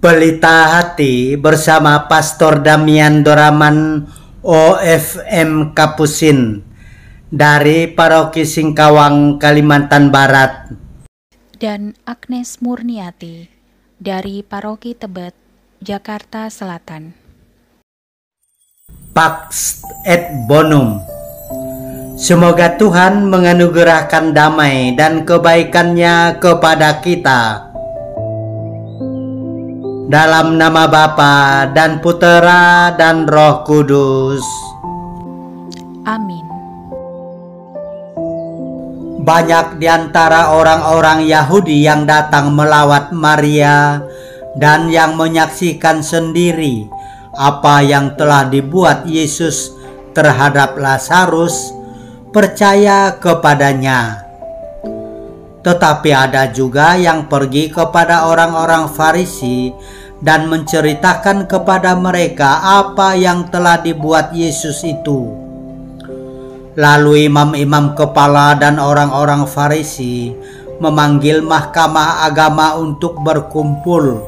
Pelita Hati bersama Pastor Damian Doraman OFM Kapusin dari Paroki Singkawang, Kalimantan Barat, dan Agnes Murniati dari Paroki Tebet, Jakarta Selatan. Pax et Bonum. Semoga Tuhan menganugerahkan damai dan kebaikannya kepada kita. Dalam nama Bapa dan Putera dan Roh Kudus. Amin. Banyak di antara orang-orang Yahudi yang datang melawat Maria dan yang menyaksikan sendiri apa yang telah dibuat Yesus terhadap Lazarus percaya kepadanya. Tetapi ada juga yang pergi kepada orang-orang Farisi dan menceritakan kepada mereka apa yang telah dibuat Yesus itu. Lalu imam-imam kepala dan orang-orang Farisi memanggil mahkamah agama untuk berkumpul.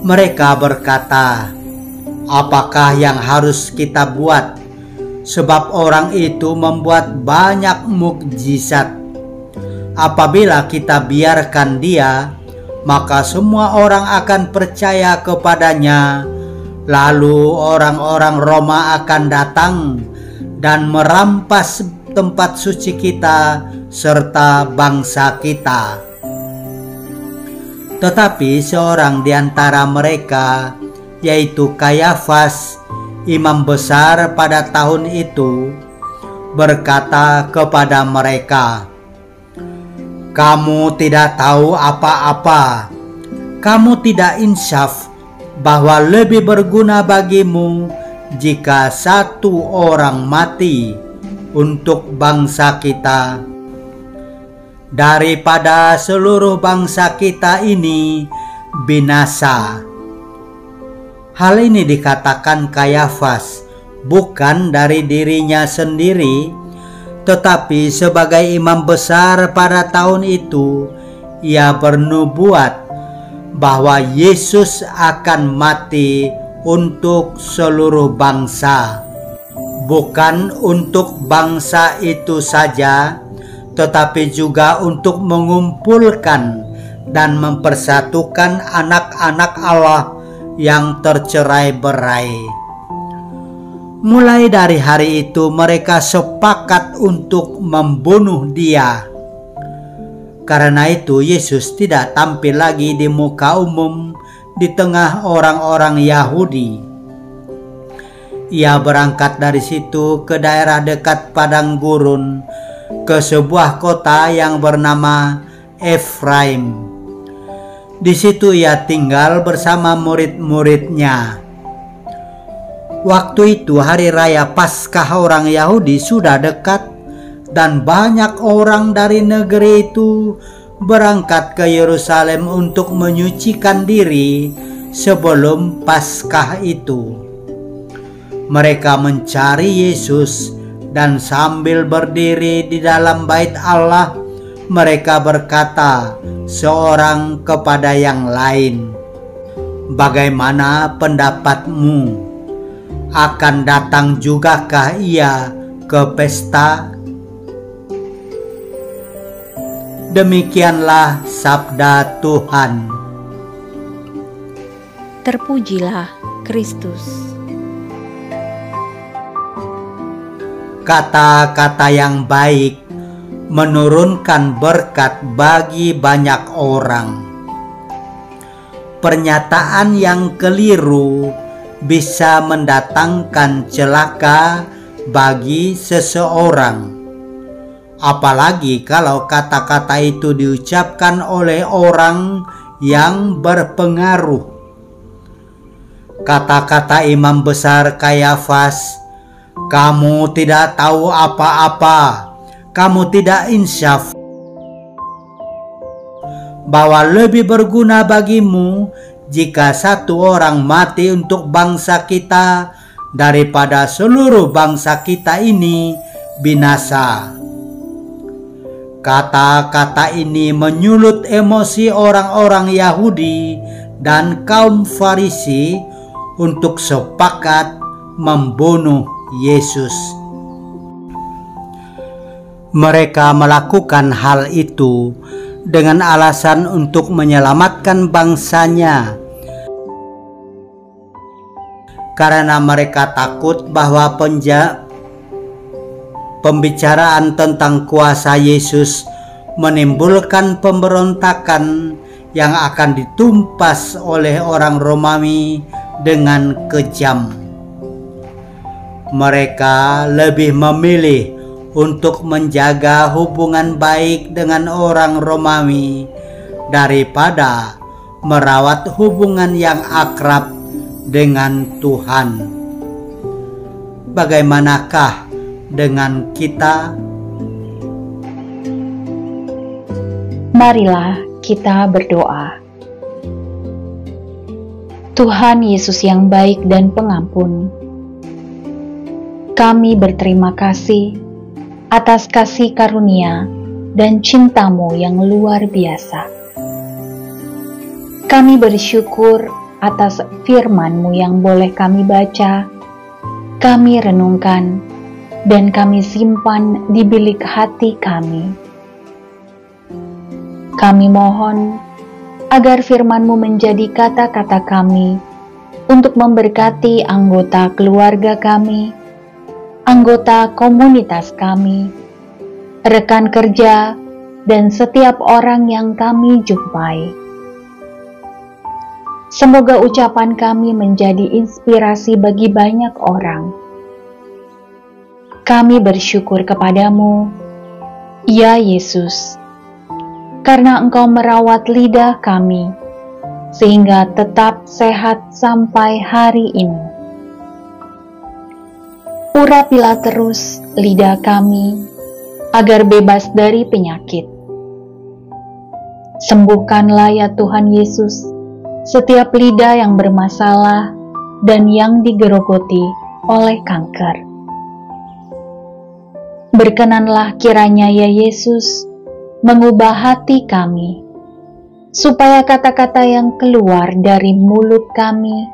Mereka berkata, "Apakah yang harus kita buat? Sebab orang itu membuat banyak mukjizat. Apabila kita biarkan dia, maka semua orang akan percaya kepadanya. Lalu orang-orang Roma akan datang dan merampas tempat suci kita serta bangsa kita." Tetapi seorang di antara mereka, yaitu Kayafas, imam besar pada tahun itu, berkata kepada mereka, "Kamu tidak tahu apa-apa. Kamu tidak insaf bahwa lebih berguna bagimu jika satu orang mati untuk bangsa kita daripada seluruh bangsa kita ini binasa." Hal ini dikatakan Kayafas bukan dari dirinya sendiri, tetapi sebagai imam besar pada tahun itu, ia bernubuat bahwa Yesus akan mati untuk seluruh bangsa. Bukan untuk bangsa itu saja, tetapi juga untuk mengumpulkan dan mempersatukan anak-anak Allah yang tercerai-berai. Mulai dari hari itu mereka sepakat untuk membunuh dia. Karena itu Yesus tidak tampil lagi di muka umum di tengah orang-orang Yahudi. Ia berangkat dari situ ke daerah dekat padang gurun, ke sebuah kota yang bernama Efraim. Di situ ia tinggal bersama murid-muridnya. Waktu itu hari raya Paskah orang Yahudi sudah dekat, dan banyak orang dari negeri itu berangkat ke Yerusalem untuk menyucikan diri sebelum Paskah itu. Mereka mencari Yesus, dan sambil berdiri di dalam bait Allah, mereka berkata seorang kepada yang lain, "Bagaimana pendapatmu? Akan datang jugakah ia ke pesta?" Demikianlah sabda Tuhan. Terpujilah Kristus. Kata-kata yang baik menurunkan berkat bagi banyak orang. Pernyataan yang keliru bisa mendatangkan celaka bagi seseorang, apalagi kalau kata-kata itu diucapkan oleh orang yang berpengaruh. Kata-kata imam besar Kayafas, "Kamu tidak tahu apa-apa, kamu tidak insaf, bahwa lebih berguna bagimu jika satu orang mati untuk bangsa kita daripada seluruh bangsa kita ini binasa." Kata-kata ini menyulut emosi orang-orang Yahudi dan kaum Farisi untuk sepakat membunuh Yesus. Mereka melakukan hal itu dengan alasan untuk menyelamatkan bangsanya, karena mereka takut bahwa pembicaraan tentang kuasa Yesus menimbulkan pemberontakan yang akan ditumpas oleh orang Romawi dengan kejam. Mereka lebih memilih untuk menjaga hubungan baik dengan orang Romawi daripada merawat hubungan yang akrab dengan Tuhan. Bagaimanakah dengan kita? Marilah kita berdoa. Tuhan Yesus yang baik dan pengampun, kami berterima kasih atas kasih karunia dan cinta-Mu yang luar biasa. Kami bersyukur atas firman-Mu yang boleh kami baca, kami renungkan, dan kami simpan di bilik hati kami. Kami mohon agar firman-Mu menjadi kata-kata kami untuk memberkati anggota keluarga kami, anggota komunitas kami, rekan kerja, dan setiap orang yang kami jumpai. Semoga ucapan kami menjadi inspirasi bagi banyak orang. Kami bersyukur kepadamu, ya Yesus, karena Engkau merawat lidah kami, sehingga tetap sehat sampai hari ini. Urapilah terus lidah kami, agar bebas dari penyakit. Sembuhkanlah ya Tuhan Yesus, setiap lidah yang bermasalah dan yang digerogoti oleh kanker. Berkenanlah kiranya ya Yesus mengubah hati kami, supaya kata-kata yang keluar dari mulut kami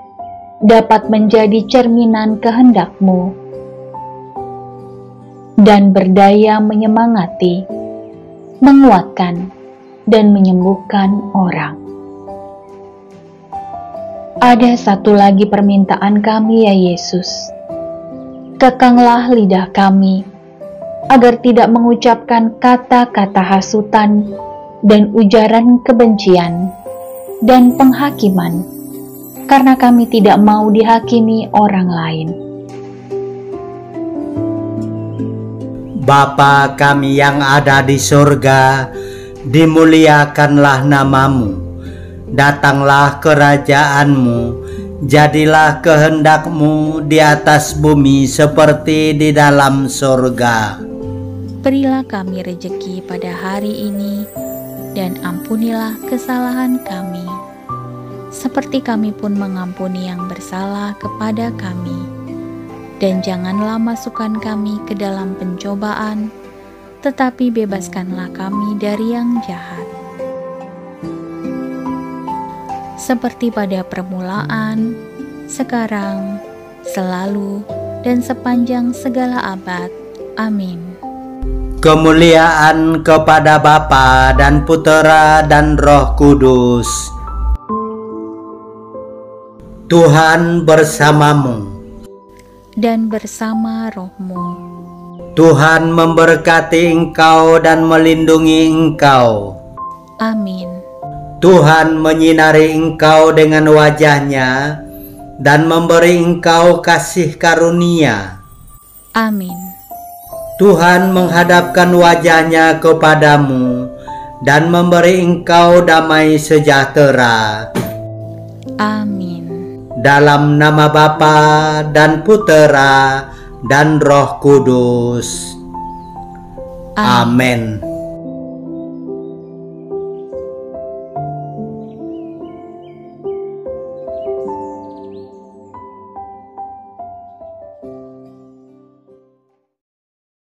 dapat menjadi cerminan kehendak-Mu dan berdaya menyemangati, menguatkan, dan menyembuhkan orang. Ada satu lagi permintaan kami ya Yesus. Kekanglah lidah kami, agar tidak mengucapkan kata-kata hasutan dan ujaran kebencian dan penghakiman, karena kami tidak mau dihakimi orang lain. Bapa kami yang ada di surga, dimuliakanlah nama-Mu. Datanglah kerajaan-Mu, jadilah kehendak-Mu di atas bumi seperti di dalam surga. Berilah kami rejeki pada hari ini, dan ampunilah kesalahan kami, seperti kami pun mengampuni yang bersalah kepada kami. Dan janganlah masukkan kami ke dalam pencobaan, tetapi bebaskanlah kami dari yang jahat. Seperti pada permulaan, sekarang, selalu, dan sepanjang segala abad. Amin. Kemuliaan kepada Bapa dan Putera dan Roh Kudus. Tuhan bersamamu dan bersama roh-Mu. Tuhan memberkati engkau dan melindungi engkau. Amin. Tuhan menyinari engkau dengan wajah-Nya dan memberi engkau kasih karunia. Amin. Tuhan menghadapkan wajah-Nya kepadamu dan memberi engkau damai sejahtera. Amin. Dalam nama Bapa dan Putera dan Roh Kudus. Amin.